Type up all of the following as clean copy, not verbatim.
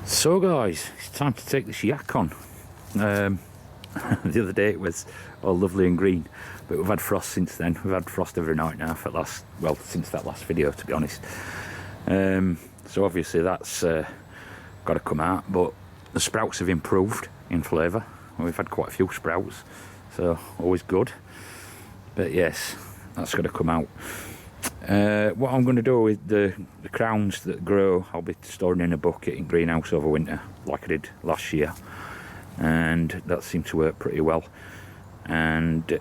So guys, it's time to take this Yacon. The other day it was all lovely and green, but we've had frost since then. We've had frost every night now since that last video, to be honest. So obviously that's got to come out, but the sprouts have improved in flavour. We've had quite a few sprouts, so always good. But yes, that's got to come out. What I'm going to do with the crowns that grow, I'll be storing in a bucket in greenhouse over winter, like I did last year, and that seemed to work pretty well. And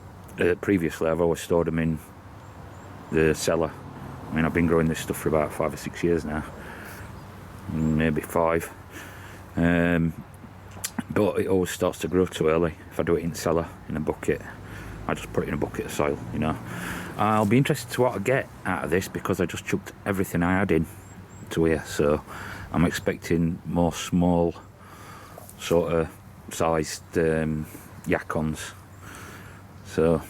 previously I've always stored them in the cellar. I mean, I've been growing this stuff for about 5 or 6 years now, maybe 5. But it always starts to grow too early. If I do it in the cellar in a bucket, I just put it in a bucket of soil, you know. I'll be interested to what I get out of this, because I just chucked everything I had in to here, so I'm expecting more small sort of sized Yacons. So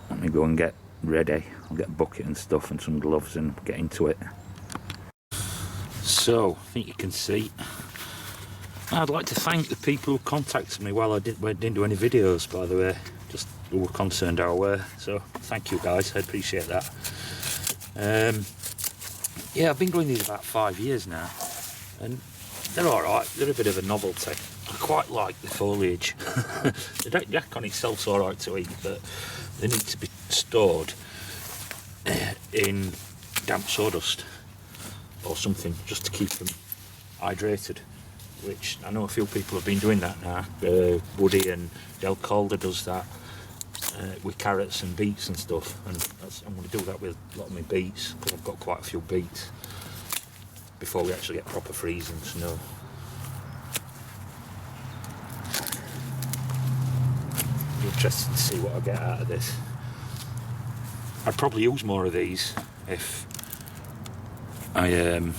let me go and get ready. I'll get a bucket and stuff and some gloves and get into it. So I think you can see, I'd like to thank the people who contacted me while I didn't do any videos, by the way, just who were concerned how I were. So thank you guys, I appreciate that. Yeah, I've been growing these about 5 years now, and they're alright. They're a bit of a novelty. I quite like the foliage. The Yacon itself's alright to eat, but they need to be stored in damp sawdust or something, just to keep them hydrated, which I know a few people have been doing that now. Woody and Del Calder does that with carrots and beets and stuff, and I'm going to do that with a lot of my beets, because I've got quite a few beets before we actually get proper freezing snow. Be interested to see what I get out of this. I'd probably use more of these if I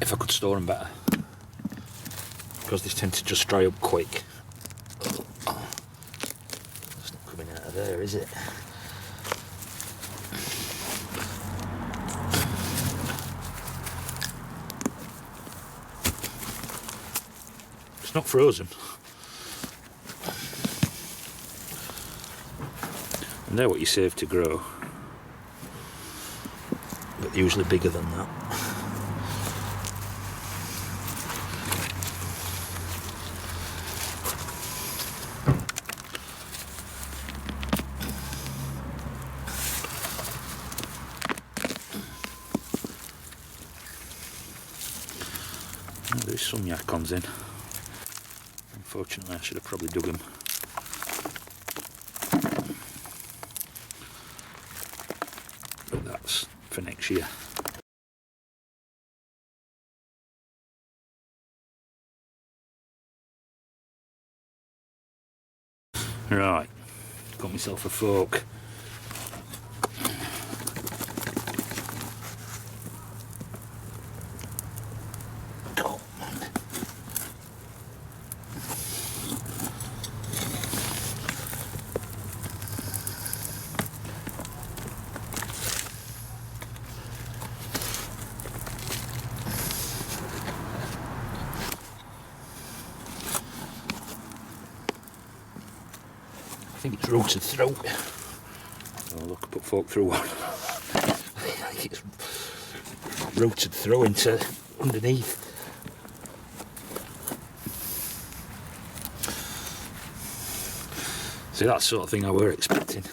could store them better, because these tend to just dry up quick. It's not coming out of there, is it? It's not frozen. And they're what you save to grow, but they're usually bigger than that. There's some Yacons in. Unfortunately, I should have probably dug them. But that's for next year. Right, got myself a fork. I think it's rooted through. Oh look, I put fork through one. I think it's rooted through into underneath. See, that sort of thing I were expecting,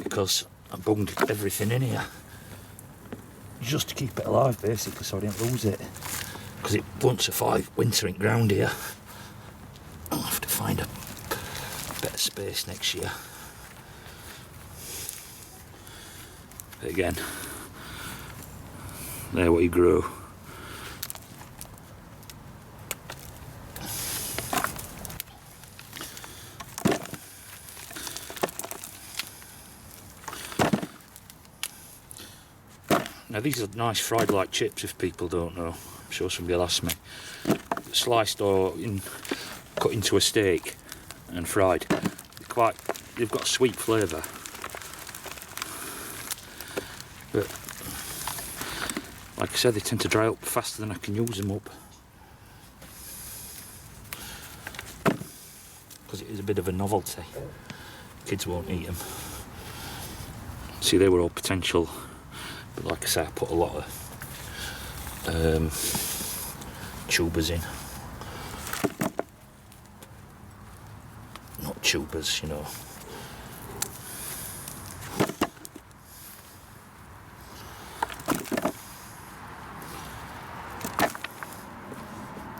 because I bunged everything in here just to keep it alive, basically, so I didn't lose it, because it won't survive wintering ground here. I'll have to find a better space next year. But again, they're what you grow. Now these are nice fried like chips, if people don't know. I'm sure somebody will ask me. Sliced or cut into a steak and fried. They've got a sweet flavour. But Like I said, they tend to dry up faster than I can use them up. Because it is a bit of a novelty. Kids won't eat them. See, they were all potential, but like I say, I put a lot of tubers in. Not tubers, you know.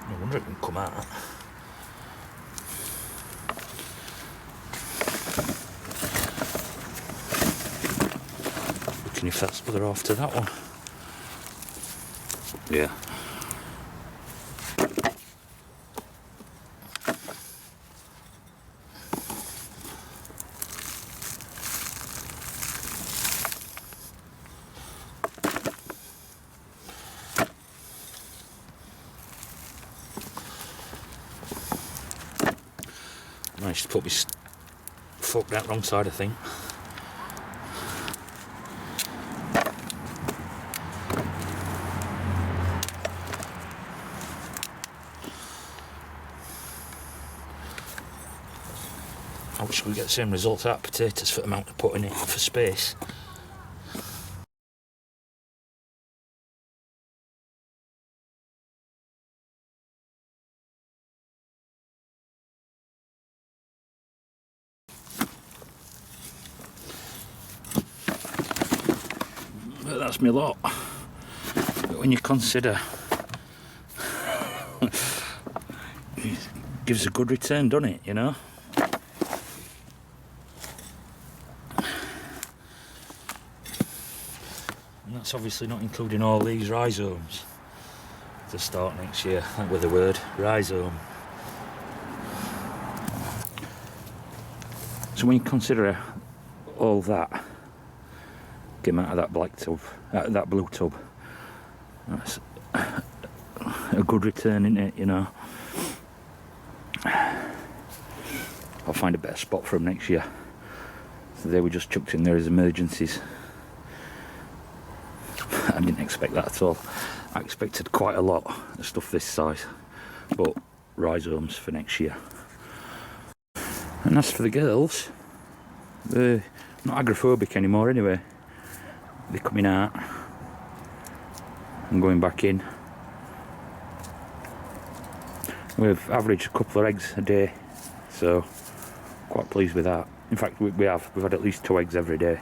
I wonder if it can come out. Looking if that's other half to that one. Yeah. Managed to put me fucked out wrong side, I think. I wish we could get the same result out of potatoes for the amount of putting in for space. But that's my lot. But when you consider it gives a good return, doesn't it, you know? And that's obviously not including all these rhizomes to start next year. I think with the word rhizome. So when you consider all that, get them out of that black tub, out of that blue tub, that's a good return, isn't it, you know? I'll find a better spot for them next year. So they were just chucked in there as emergencies. I didn't expect that at all. I expected quite a lot of stuff this size, but rhizomes for next year. And as for the girls, they're not agoraphobic anymore anyway. They're coming out and going back in. We've averaged a couple of eggs a day, so quite pleased with that. In fact, we've had at least 2 eggs every day.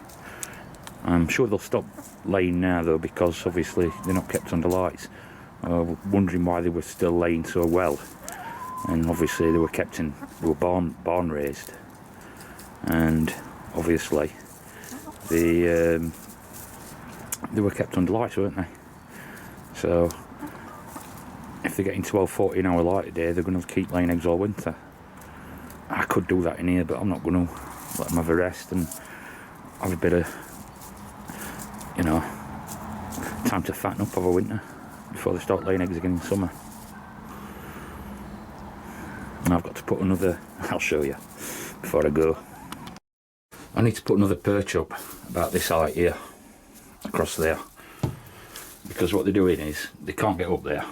I'm sure they'll stop laying now though, because obviously they're not kept under lights. Wondering why they were still laying so well, and obviously they were barn raised, and obviously they were kept under lights, weren't they? So if they're getting 12, 14 hour light a day, they're going to keep laying eggs all winter. I could do that in here, but I'm not going to. Let them have a rest and have a bit of, you know, time to fatten up over winter before they start laying eggs again in summer. And I've got to put another, I'll show you before I go. I need to put another perch up about this height here, across there, because what they're doing is they can't get up there,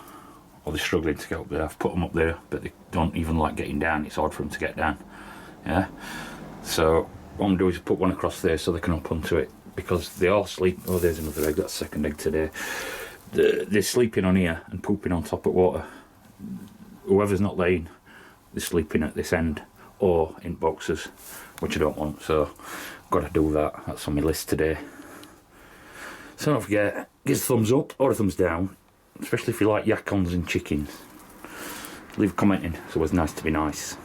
or they're struggling to get up there. I've put them up there, but they don't even like getting down. It's hard for them to get down. Yeah. So what I'm going to do is put one across there so they can up onto it, because they all sleep. Oh, there's another egg. That's second egg today. They're sleeping on here and pooping on top of water. Whoever's not laying, they're sleeping at this end or in boxes, which I don't want. So I've got to do that. That's on my list today. So don't forget, give us a thumbs up or a thumbs down, especially if you like yacons and chickens. Leave a comment in. It's always nice to be nice.